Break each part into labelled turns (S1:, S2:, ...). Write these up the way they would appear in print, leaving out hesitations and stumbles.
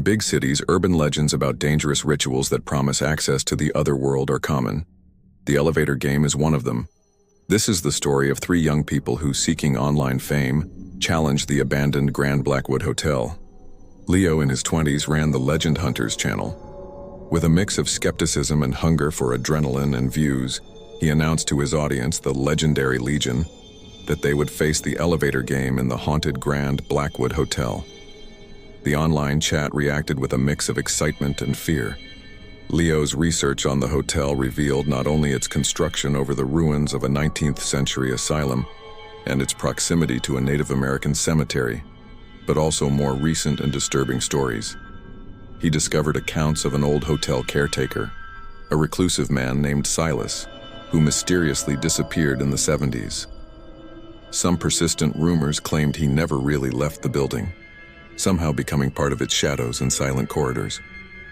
S1: big cities, urban legends about dangerous rituals that promise access to the other world are common. The elevator game is one of them. This is the story of three young people who, seeking online fame, challenged the abandoned Grand Blackwood Hotel. Leo, in his 20s, ran the Legend Hunters channel. With a mix of skepticism and hunger for adrenaline and views, he announced to his audience, the legendary Legion, that they would face the elevator game in the haunted Grand Blackwood Hotel. The online chat reacted with a mix of excitement and fear. Leo's research on the hotel revealed not only its construction over the ruins of a 19th century asylum and its proximity to a Native American cemetery, but also more recent and disturbing stories. He discovered accounts of an old hotel caretaker, a reclusive man named Silas, who mysteriously disappeared in the 70s. Some persistent rumors claimed he never really left the building, somehow becoming part of its shadows and silent corridors,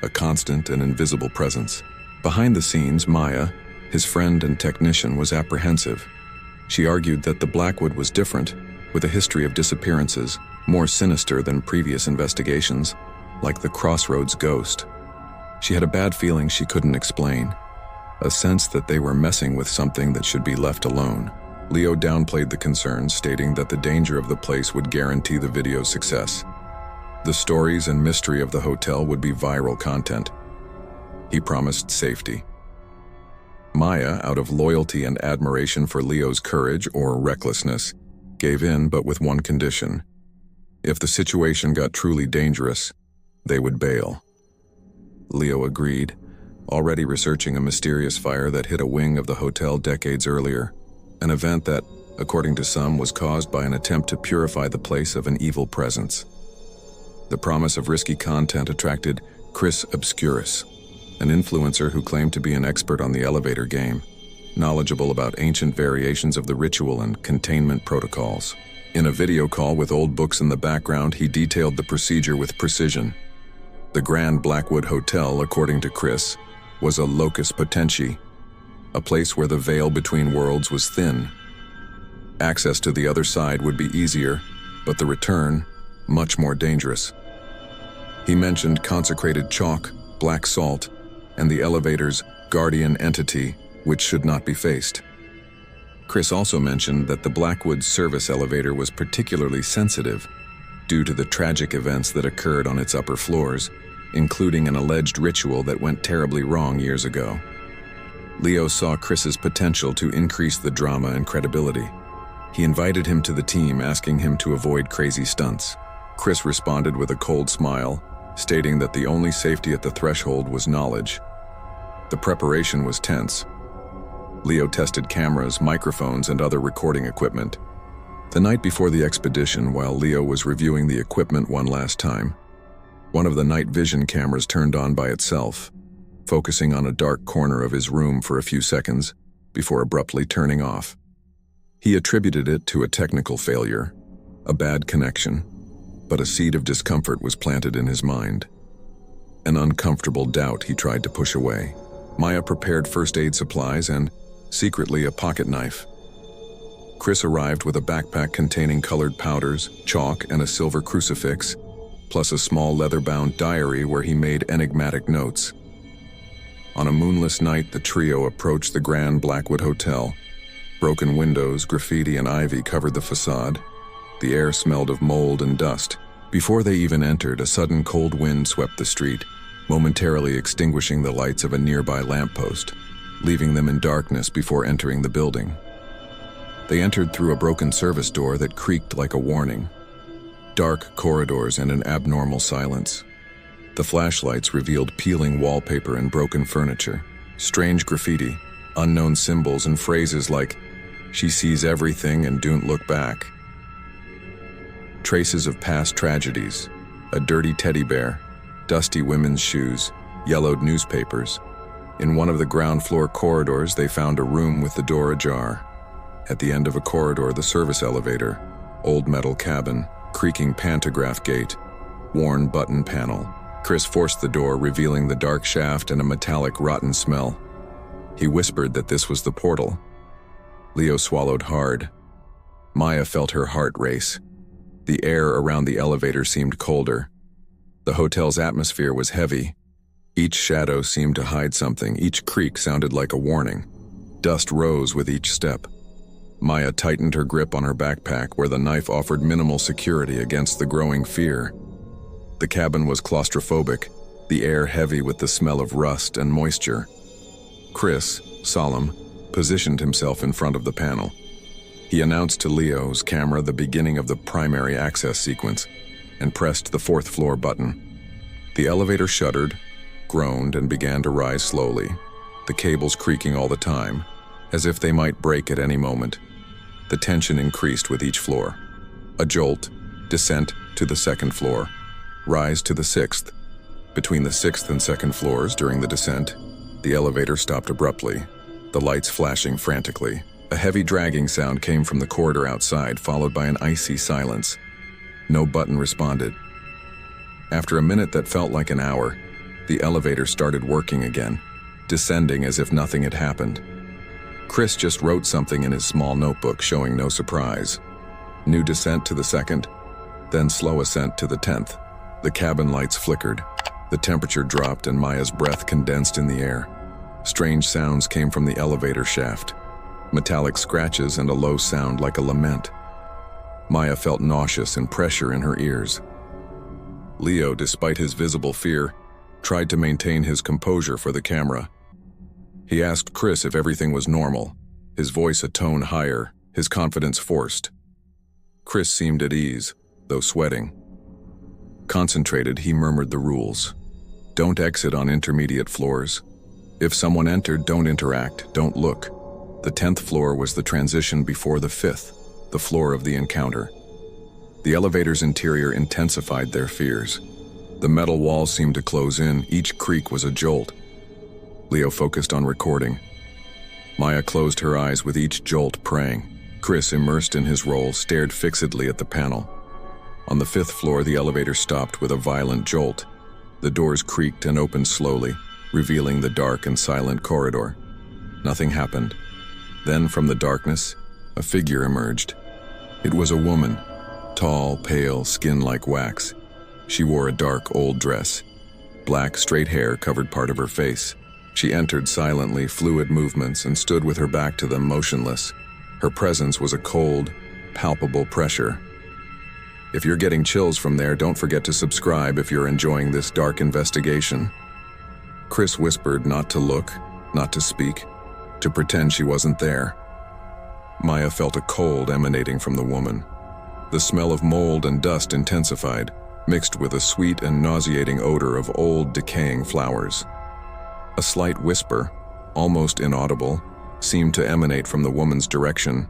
S1: a constant and invisible presence. Behind the scenes, Maya, his friend and technician, was apprehensive. She argued that the Blackwood was different, with a history of disappearances, more sinister than previous investigations, like the Crossroads ghost. She had a bad feeling she couldn't explain, a sense that they were messing with something that should be left alone. Leo downplayed the concerns, stating that the danger of the place would guarantee the video's success. The stories and mystery of the hotel would be viral content. He promised safety. Maya, out of loyalty and admiration for Leo's courage or recklessness, gave in, but with one condition. If the situation got truly dangerous, they would bail. Leo agreed, already researching a mysterious fire that hit a wing of the hotel decades earlier, an event that, according to some, was caused by an attempt to purify the place of an evil presence. The promise of risky content attracted Chris Obscurus, an influencer who claimed to be an expert on the elevator game, knowledgeable about ancient variations of the ritual and containment protocols. In a video call with old books in the background, he detailed the procedure with precision. The Grand Blackwood Hotel, according to Chris, was a locus potentii, a place where the veil between worlds was thin. Access to the other side would be easier, but the return, much more dangerous. He mentioned consecrated chalk, black salt, and the elevator's guardian entity, which should not be faced. Chris also mentioned that the Blackwood service elevator was particularly sensitive due to the tragic events that occurred on its upper floors, including an alleged ritual that went terribly wrong years ago. Leo saw Chris's potential to increase the drama and credibility. He invited him to the team, asking him to avoid crazy stunts. Chris responded with a cold smile, stating that the only safety at the threshold was knowledge. The preparation was tense. Leo tested cameras, microphones, and other recording equipment. The night before the expedition, while Leo was reviewing the equipment one last time, one of the night vision cameras turned on by itself, focusing on a dark corner of his room for a few seconds before abruptly turning off. He attributed it to a technical failure, a bad connection, but a seed of discomfort was planted in his mind. An uncomfortable doubt he tried to push away. Maya prepared first aid supplies and, secretly, a pocket knife. Chris arrived with a backpack containing colored powders, chalk, and a silver crucifix, plus a small leather-bound diary where he made enigmatic notes. On a moonless night, the trio approached the Grand Blackwood Hotel. Broken windows, graffiti, and ivy covered the facade. The air smelled of mold and dust. Before they even entered, a sudden cold wind swept the street, momentarily extinguishing the lights of a nearby lamppost, leaving them in darkness before entering the building. They entered through a broken service door that creaked like a warning. Dark corridors and an abnormal silence. The flashlights revealed peeling wallpaper and broken furniture, strange graffiti, unknown symbols, and phrases like, "She sees everything and don't look back." Traces of past tragedies, a dirty teddy bear, dusty women's shoes, yellowed newspapers. In one of the ground floor corridors, they found a room with the door ajar. At the end of a corridor, the service elevator, old metal cabin, creaking pantograph gate, worn button panel. Chris forced the door, revealing the dark shaft and a metallic, rotten smell. He whispered that this was the portal. Leo swallowed hard. Maya felt her heart race. The air around the elevator seemed colder. The hotel's atmosphere was heavy. Each shadow seemed to hide something. Each creak sounded like a warning. Dust rose with each step. Maya tightened her grip on her backpack, where the knife offered minimal security against the growing fear. The cabin was claustrophobic, the air heavy with the smell of rust and moisture. Chris, solemn, positioned himself in front of the panel. He announced to Leo's camera the beginning of the primary access sequence and pressed the 4th floor button. The elevator shuddered, groaned, and began to rise slowly, the cables creaking all the time, as if they might break at any moment. The tension increased with each floor. A jolt, descent to the 2nd floor, rise to the 6th. Between the 6th and 2nd floors during the descent, the elevator stopped abruptly, the lights flashing frantically. A heavy dragging sound came from the corridor outside, followed by an icy silence. No button responded. After a minute that felt like an hour, the elevator started working again, descending as if nothing had happened. Chris just wrote something in his small notebook, showing no surprise. New descent to the 2nd, then slow ascent to the 10th. The cabin lights flickered. The temperature dropped and Maya's breath condensed in the air. Strange sounds came from the elevator shaft. Metallic scratches and a low sound like a lament. Maya felt nauseous and pressure in her ears. Leo, despite his visible fear, tried to maintain his composure for the camera. He asked Chris if everything was normal, his voice a tone higher, his confidence forced. Chris seemed at ease, though sweating. Concentrated, he murmured the rules. Don't exit on intermediate floors. If someone entered, don't interact, don't look. The 10th floor was the transition before the 5th, the floor of the encounter. The elevator's interior intensified their fears. The metal walls seemed to close in, each creak was a jolt. Leo focused on recording. Maya closed her eyes with each jolt, praying. Chris, immersed in his role, stared fixedly at the panel. On the 5th floor, the elevator stopped with a violent jolt. The doors creaked and opened slowly, revealing the dark and silent corridor. Nothing happened. Then, from the darkness, a figure emerged. It was a woman, tall, pale, skin like wax. She wore a dark, old dress. Black, straight hair covered part of her face. She entered silently, fluid movements, and stood with her back to them, motionless. Her presence was a cold, palpable pressure. If you're getting chills from there, don't forget to subscribe if you're enjoying this dark investigation. Chris whispered not to look, not to speak, to pretend she wasn't there. Maya felt a cold emanating from the woman. The smell of mold and dust intensified, mixed with a sweet and nauseating odor of old, decaying flowers. A slight whisper, almost inaudible, seemed to emanate from the woman's direction,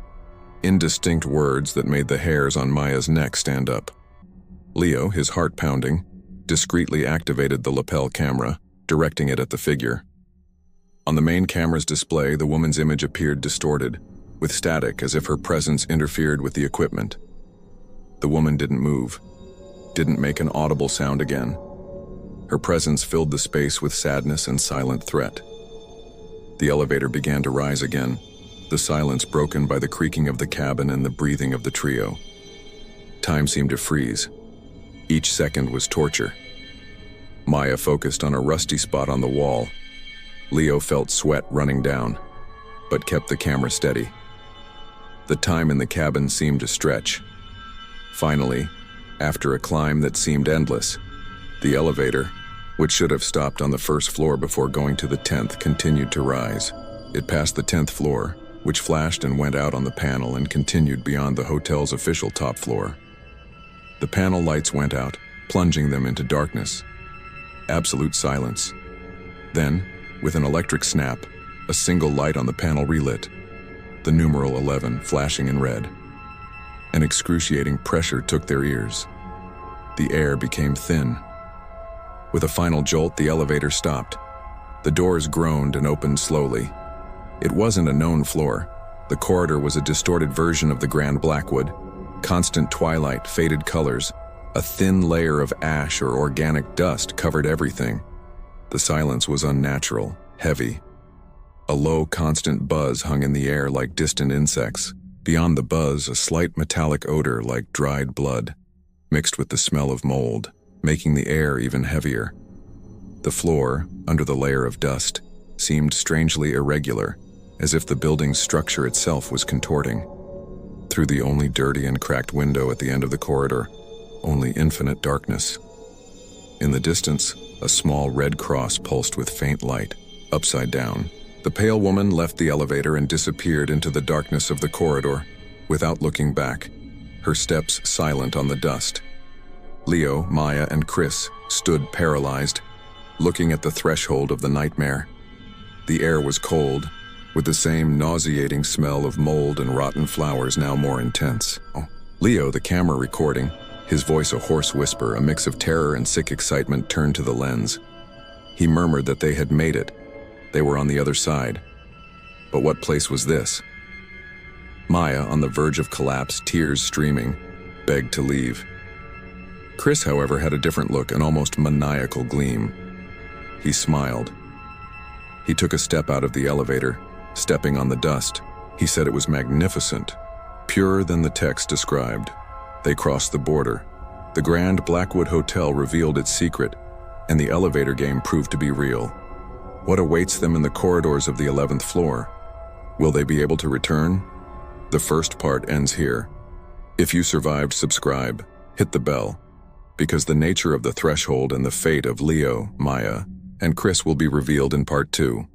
S1: indistinct words that made the hairs on Maya's neck stand up. Leo, his heart pounding, discreetly activated the lapel camera, directing it at the figure. On the main camera's display, the woman's image appeared distorted, with static as if her presence interfered with the equipment. The woman didn't move, didn't make an audible sound again. Her presence filled the space with sadness and silent threat. The elevator began to rise again, the silence broken by the creaking of the cabin and the breathing of the trio. Time seemed to freeze. Each second was torture. Maya focused on a rusty spot on the wall. Leo felt sweat running down, but kept the camera steady. The time in the cabin seemed to stretch. Finally, after a climb that seemed endless, the elevator, which should have stopped on the 1st floor before going to the 10th, continued to rise. It passed the 10th floor, which flashed and went out on the panel and continued beyond the hotel's official top floor. The panel lights went out, plunging them into darkness. Absolute silence. Then, with an electric snap, a single light on the panel relit, the numeral 11 flashing in red. An excruciating pressure took their ears. The air became thin. With a final jolt, the elevator stopped. The doors groaned and opened slowly. It wasn't a known floor. The corridor was a distorted version of the Grand Blackwood. Constant twilight, faded colors, a thin layer of ash or organic dust covered everything. The silence was unnatural, heavy. A low, constant buzz hung in the air like distant insects. Beyond the buzz, a slight metallic odor like dried blood, mixed with the smell of mold. making the air even heavier. The floor, under the layer of dust, seemed strangely irregular, as if the building's structure itself was contorting. Through the only dirty and cracked window at the end of the corridor, only infinite darkness. In the distance, a small red cross pulsed with faint light, upside down. The pale woman left the elevator and disappeared into the darkness of the corridor, without looking back, her steps silent on the dust. Leo, Maya, and Chris stood paralyzed, looking at the threshold of the nightmare. The air was cold, with the same nauseating smell of mold and rotten flowers now more intense. Leo, the camera recording, his voice a hoarse whisper, a mix of terror and sick excitement, turned to the lens. He murmured that they had made it. They were on the other side. But what place was this? Maya, on the verge of collapse, tears streaming, begged to leave. Chris, however, had a different look, an almost maniacal gleam. He smiled. He took a step out of the elevator, stepping on the dust. He said it was magnificent, purer than the text described. They crossed the border. The Grand Blackwood Hotel revealed its secret, and the elevator game proved to be real. What awaits them in the corridors of the 11th floor? Will they be able to return? The first part ends here. If you survived, subscribe, hit the bell, because the nature of the threshold and the fate of Leo, Maya, and Chris will be revealed in part 2.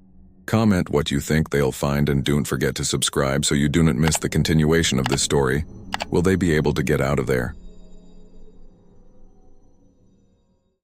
S1: Comment what you think they'll find and don't forget to subscribe so you do not miss the continuation of this story. Will they be able to get out of there?